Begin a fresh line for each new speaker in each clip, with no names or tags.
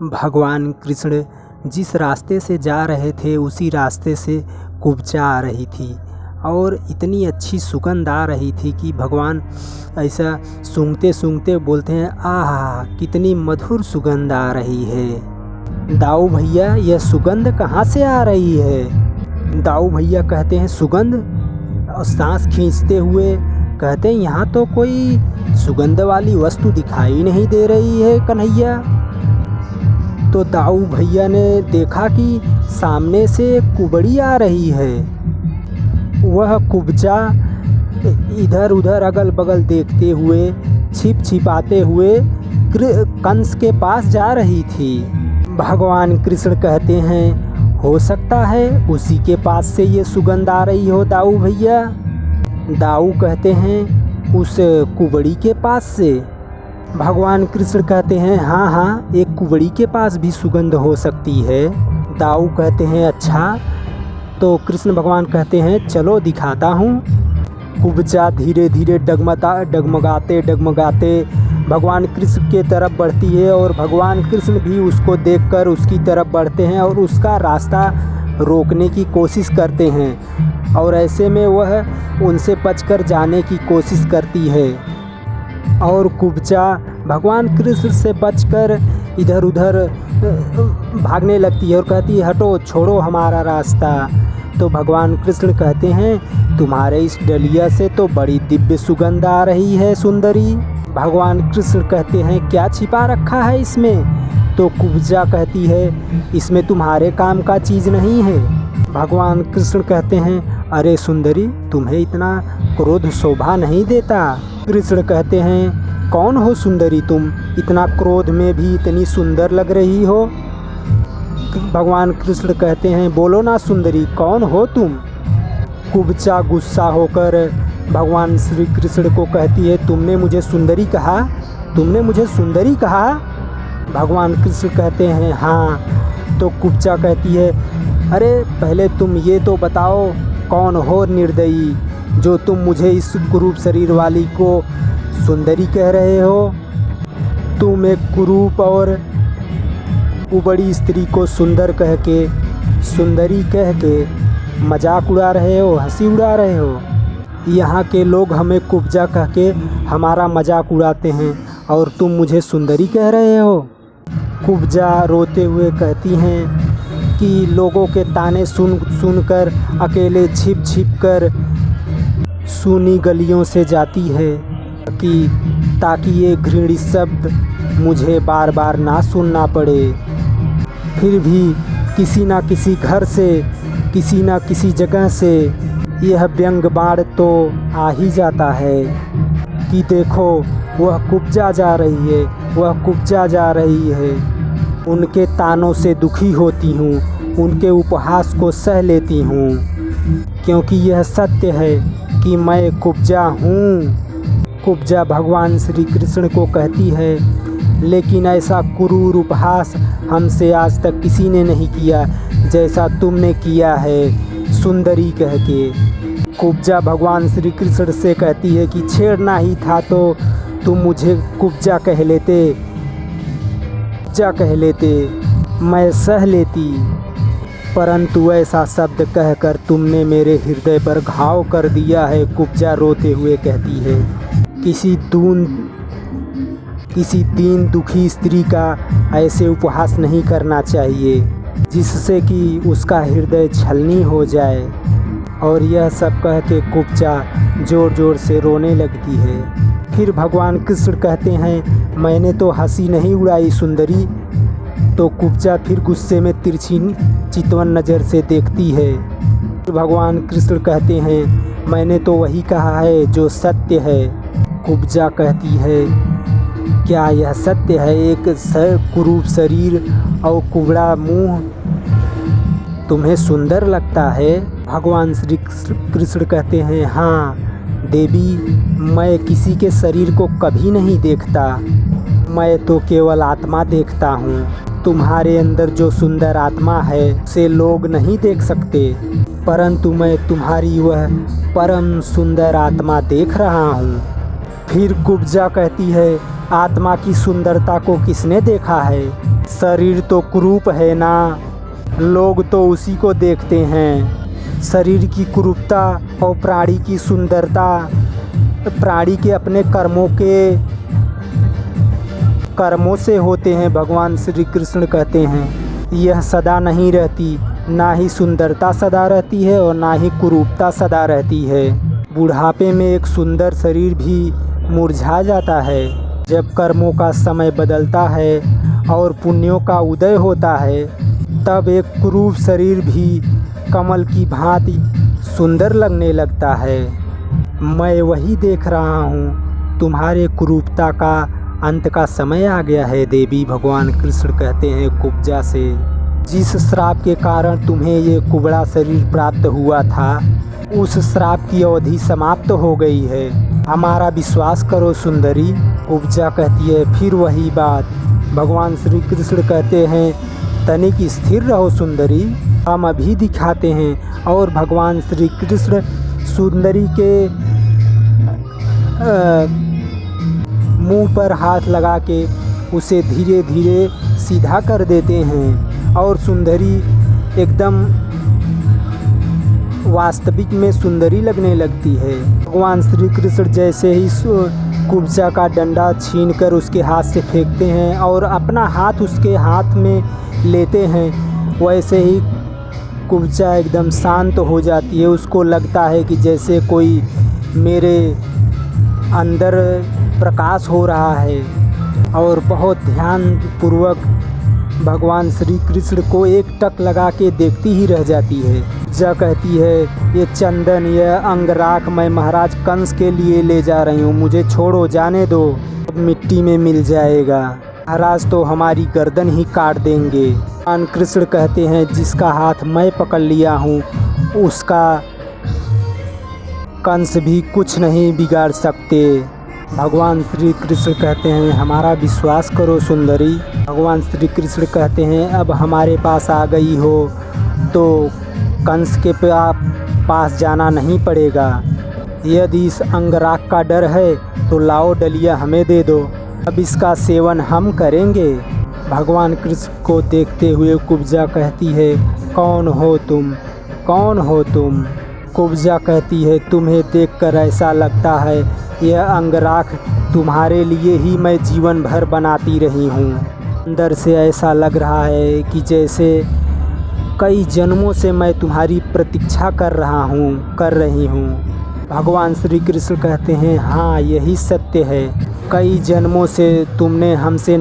भगवान कृष्ण जिस रास्ते से जा रहे थे उसी रास्ते से कुब्जा आ रही थी और इतनी अच्छी सुगंध आ रही थी कि भगवान ऐसा सूंघते सूंघते बोलते हैं, आहा कितनी मधुर सुगंध आ रही है। दाऊ भैया यह सुगंध कहाँ से आ रही है? दाऊ भैया कहते हैं सुगंध, और सांस खींचते हुए कहते हैं यहाँ तो कोई सुगंध वाली वस्तु दिखाई नहीं दे रही है कन्हैया। तो दाऊ भैया ने देखा कि सामने से एक कुबड़ी आ रही है। वह कुब्जा इधर उधर अगल बगल देखते हुए छिप छिपाते हुए कंस के पास जा रही थी। भगवान कृष्ण कहते हैं हो सकता है उसी के पास से ये सुगंध आ रही हो दाऊ भैया। दाऊ कहते हैं उस कुबड़ी के पास से। भगवान कृष्ण कहते हैं हाँ एक कुबड़ी के पास भी सुगंध हो सकती है। दाऊ कहते हैं अच्छा। तो कृष्ण भगवान कहते हैं चलो दिखाता हूँ। कुब्जा धीरे धीरे डगमगाते भगवान कृष्ण के तरफ बढ़ती है और भगवान कृष्ण भी उसको देखकर उसकी तरफ बढ़ते हैं और उसका रास्ता रोकने की कोशिश करते हैं और ऐसे में वह उनसे बचकर जाने की कोशिश करती है और कुब्जा भगवान कृष्ण से बचकर इधर उधर भागने लगती है और कहती है हटो छोड़ो हमारा रास्ता। तो भगवान कृष्ण कहते हैं तुम्हारे इस डलिया से तो बड़ी दिव्य सुगंध आ रही है सुंदरी। भगवान कृष्ण कहते हैं क्या छिपा रखा है इसमें? तो कुब्जा कहती है इसमें तुम्हारे काम का चीज़ नहीं है। भगवान कृष्ण कहते हैं अरे सुंदरी तुम्हें इतना क्रोध शोभा नहीं देता। कृष्ण कहते हैं कौन हो सुंदरी तुम, इतना क्रोध में भी इतनी सुंदर लग रही हो। भगवान कृष्ण कहते हैं बोलो ना सुंदरी कौन हो तुम। कुब्जा गुस्सा होकर भगवान श्री कृष्ण को कहती है तुमने मुझे सुंदरी कहा, तुमने मुझे सुंदरी कहा। भगवान कृष्ण कहते हैं हाँ। तो कुब्जा कहती है अरे पहले तुम ये तो बताओ कौन हो निर्दयी जो तुम मुझे इस कुरूप शरीर वाली को सुंदरी कह रहे हो। तुम एक कुरूप और कुबड़ी स्त्री को सुंदर कह के सुंदरी कह के मजाक उड़ा रहे हो, हंसी उड़ा रहे हो। यहाँ के लोग हमें कुब्जा कह के हमारा मजाक उड़ाते हैं और तुम मुझे सुंदरी कह रहे हो। कुब्जा रोते हुए कहती हैं कि लोगों के ताने सुनकर अकेले छिप छिप कर सूनी गलियों से जाती है कि ताकि ये घृणित शब्द मुझे बार बार ना सुनना पड़े। फिर भी किसी ना किसी घर से किसी ना किसी जगह से यह व्यंग बाण तो आ ही जाता है कि देखो वह कुब्जा जा रही है, वह कुब्जा जा रही है। उनके तानों से दुखी होती हूँ, उनके उपहास को सह लेती हूँ क्योंकि यह सत्य है कि मैं कुब्जा हूँ। कुब्जा भगवान श्री कृष्ण को कहती है लेकिन ऐसा क्रूर उपहास हमसे आज तक किसी ने नहीं किया जैसा तुमने किया है सुंदरी कह के। कुब्जा भगवान श्री कृष्ण से कहती है कि छेड़ना ही था तो तुम मुझे कुब्जा कह लेते, मैं सह लेती, परंतु ऐसा शब्द कहकर तुमने मेरे हृदय पर घाव कर दिया है। कुब्जा रोते हुए कहती है किसी दीन दुखी स्त्री का ऐसे उपहास नहीं करना चाहिए जिससे कि उसका हृदय छलनी हो जाए। और यह सब कह के कुब्जा ज़ोर ज़ोर से रोने लगती है। फिर भगवान कृष्ण कहते हैं मैंने तो हंसी नहीं उड़ाई सुंदरी। तो कुब्जा फिर गुस्से में तिरछी चितवन नज़र से देखती है। भगवान कृष्ण कहते हैं मैंने तो वही कहा है जो सत्य है। कुब्जा कहती है क्या यह सत्य है? एक कुरूप शरीर और कुबड़ा मुंह तुम्हें सुंदर लगता है? भगवान श्री कृष्ण कहते हैं हाँ देवी, मैं किसी के शरीर को कभी नहीं देखता, मैं तो केवल आत्मा देखता हूँ। तुम्हारे अंदर जो सुंदर आत्मा है उसे लोग नहीं देख सकते, परंतु मैं तुम्हारी वह परम सुंदर आत्मा देख रहा हूँ। फिर कुब्जा कहती है आत्मा की सुंदरता को किसने देखा है? शरीर तो कुरूप है ना, लोग तो उसी को देखते हैं। शरीर की कुरूपता और प्राणी की सुंदरता प्राणी के अपने कर्मों से होते हैं। भगवान श्री कृष्ण कहते हैं यह सदा नहीं रहती, ना ही सुंदरता सदा रहती है और ना ही कुरूपता सदा रहती है। बुढ़ापे में एक सुंदर शरीर भी मुरझा जाता है। जब कर्मों का समय बदलता है और पुण्यों का उदय होता है, तब एक कुरूप शरीर भी कमल की भांति सुंदर लगने लगता है। मैं वही देख रहा हूँ, तुम्हारे कुरूपता का अंत का समय आ गया है देवी। भगवान कृष्ण कहते हैं कुब्जा से, जिस श्राप के कारण तुम्हें ये कुबड़ा शरीर प्राप्त हुआ था, उस श्राप की अवधि समाप्त हो गई है। हमारा विश्वास करो सुंदरी। कुब्जा कहती है फिर वही बात। भगवान श्री कृष्ण कहते हैं तनिक स्थिर रहो सुंदरी, हम अभी दिखाते हैं। और भगवान श्री कृष्ण सुंदरी के मुंह पर हाथ लगा के उसे धीरे धीरे सीधा कर देते हैं और सुंदरी एकदम वास्तविक में सुंदरी लगने लगती है। भगवान श्री कृष्ण जैसे ही कुब्जा का डंडा छीनकर उसके हाथ से फेंकते हैं और अपना हाथ उसके हाथ में लेते हैं, वैसे ही कुब्जा एकदम शांत हो जाती है। उसको लगता है कि जैसे कोई मेरे अंदर प्रकाश हो रहा है और बहुत ध्यानपूर्वक भगवान श्री कृष्ण को एक टक लगा के देखती ही रह जाती है। कुब्जा कहती है ये चंदन, यह अंगराख मैं महाराज कंस के लिए ले जा रही हूँ, मुझे छोड़ो, जाने दो, अब मिट्टी में मिल जाएगा, महाराज तो हमारी गर्दन ही काट देंगे। भगवान कृष्ण कहते हैं जिसका हाथ मैं पकड़ लिया हूँ उसका कंस भी कुछ नहीं बिगाड़ सकते। भगवान श्री कृष्ण कहते हैं हमारा विश्वास करो सुंदरी। भगवान श्री कृष्ण कहते हैं अब हमारे पास आ गई हो तो कंस के पास जाना नहीं पड़ेगा। यदि इस अंगराख का डर है तो लाओ डलिया हमें दे दो, अब इसका सेवन हम करेंगे। भगवान कृष्ण को देखते हुए कुब्जा कहती है कौन हो तुम, कौन हो तुम? कुब्जा कहती है तुम्हें देखकर ऐसा लगता है यह अंगराख तुम्हारे लिए ही मैं जीवन भर बनाती रही हूँ। अंदर से ऐसा लग रहा है कि जैसे कई जन्मों से मैं तुम्हारी प्रतीक्षा कर रही हूँ। भगवान श्री कृष्ण कहते हैं हाँ यही सत्य है, कई जन्मों से तुमने हमसे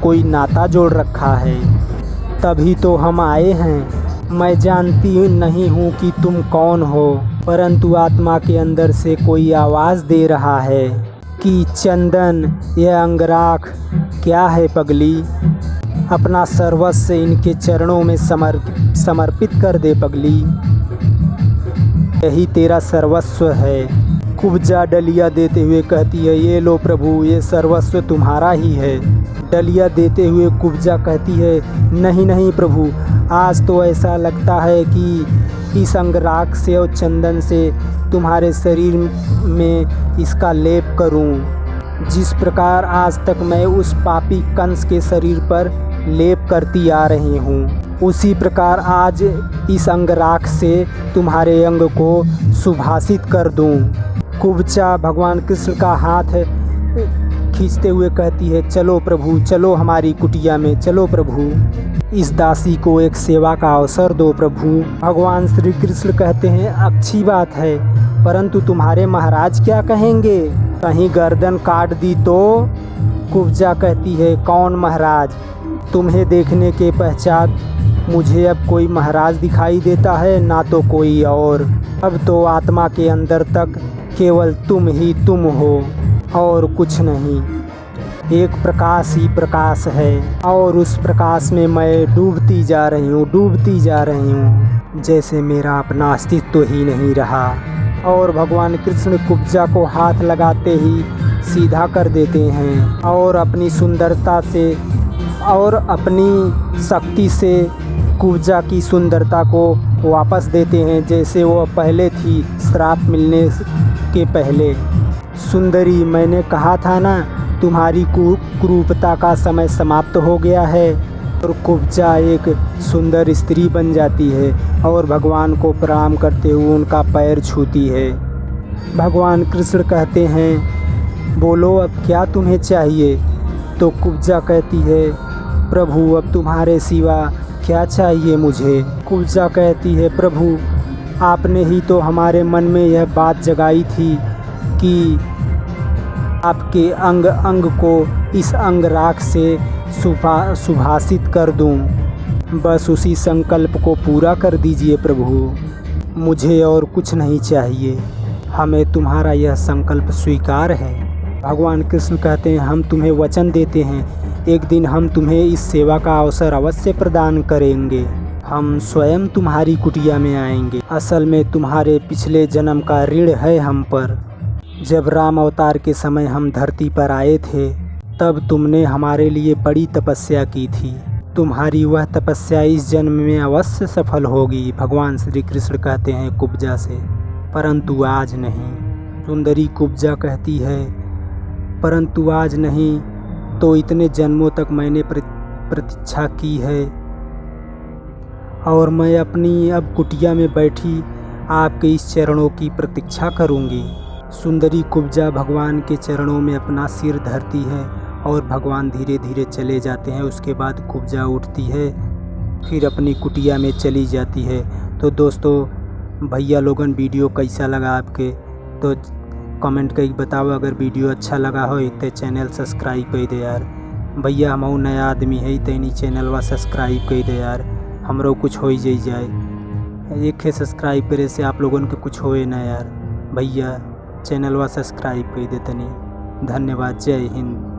कोई नाता जोड़ रखा है, तभी तो हम आए हैं। मैं जानती नहीं हूँ कि तुम कौन हो, परंतु आत्मा के अंदर से कोई आवाज़ दे रहा है कि चंदन यह अंगराख क्या है पगली, अपना सर्वस्व इनके चरणों में समर्पित कर दे पगली, यही तेरा सर्वस्व है। कुब्जा डलिया देते हुए कहती है ये लो प्रभु, ये सर्वस्व तुम्हारा ही है। डलिया देते हुए कुब्जा कहती है नहीं नहीं प्रभु, आज तो ऐसा लगता है कि इस अंगराख से और चंदन से तुम्हारे शरीर में इसका लेप करूं। जिस प्रकार आज तक मैं उस पापी कंस के शरीर पर लेप करती आ रही हूँ, उसी प्रकार आज इस अंगराख से तुम्हारे अंग को सुभाषित कर दूं। कुब्जा भगवान कृष्ण का हाथ खींचते हुए कहती है चलो प्रभु, चलो हमारी कुटिया में, चलो प्रभु, इस दासी को एक सेवा का अवसर दो प्रभु। भगवान श्री कृष्ण कहते हैं अच्छी बात है, परंतु तुम्हारे महाराज क्या कहेंगे, कहीं गर्दन काट दी तो? कुब्जा कहती है कौन महाराज? तुम्हें देखने के पश्चात मुझे अब कोई महाराज दिखाई देता है ना तो कोई और। अब तो आत्मा के अंदर तक केवल तुम ही तुम हो और कुछ नहीं। एक प्रकाश ही प्रकाश है और उस प्रकाश में मैं डूबती जा रही हूँ, डूबती जा रही हूँ, जैसे मेरा अपना अस्तित्व ही नहीं रहा। और भगवान कृष्ण कुब्जा को हाथ लगाते ही सीधा कर देते हैं और अपनी सुंदरता से और अपनी शक्ति से कुब्जा की सुंदरता को वापस देते हैं जैसे वो पहले थी, श्राप मिलने के पहले। सुंदरी, मैंने कहा था ना तुम्हारी कुरूपता का समय समाप्त हो गया है, और कुब्जा एक सुंदर स्त्री बन जाती है और भगवान को प्रणाम करते हुए उनका पैर छूती है। भगवान कृष्ण कहते हैं, बोलो अब क्या तुम्हें चाहिए? तो कुब्जा कहती है, प्रभु अब तुम्हारे सिवा क्या चाहिए मुझे? कुब्जा कहती है, प्रभु आपने ही तो हमारे मन में यह बात जगाई थी कि आपके अंग अंग को इस अंगराग से सुभाषित कर दूं। बस उसी संकल्प को पूरा कर दीजिए प्रभु, मुझे और कुछ नहीं चाहिए। हमें तुम्हारा यह संकल्प स्वीकार है। भगवान कृष्ण कहते हैं, हम तुम्हें वचन देते हैं, एक दिन हम तुम्हें इस सेवा का अवसर अवश्य प्रदान करेंगे। हम स्वयं तुम्हारी कुटिया में आएंगे। असल में तुम्हारे पिछले जन्म का ऋण है हम पर। जब राम अवतार के समय हम धरती पर आए थे, तब तुमने हमारे लिए बड़ी तपस्या की थी। तुम्हारी वह तपस्या इस जन्म में अवश्य सफल होगी। भगवान श्री कृष्ण कहते हैं कुब्जा से, परंतु आज नहीं। सुंदरी कुब्जा कहती है, परंतु आज नहीं तो इतने जन्मों तक मैंने प्रतीक्षा की है और मैं अपनी अब कुटिया में बैठी आपके इस चरणों की प्रतीक्षा करूंगी। सुंदरी कुब्जा भगवान के चरणों में अपना सिर धरती है और भगवान धीरे धीरे चले जाते हैं। उसके बाद कुब्जा उठती है, फिर अपनी कुटिया में चली जाती है। तो दोस्तों भैया लोगन वीडियो कैसा लगा आपके, तो कमेंट करके बताओ। अगर वीडियो अच्छा लगा हो तो चैनल सब्सक्राइब कर दे यार। भैया हम नया आदमी है तैनी चैनलवा सब्सक्राइब कर दे यार, हमरो कुछ हो ही जाए। एक है सब्सक्राइब करे से आप लोगन के कुछ होए ना यार। भैया चैनलवा सब्सक्राइब कर दे तनी। धन्यवाद। जय हिंद।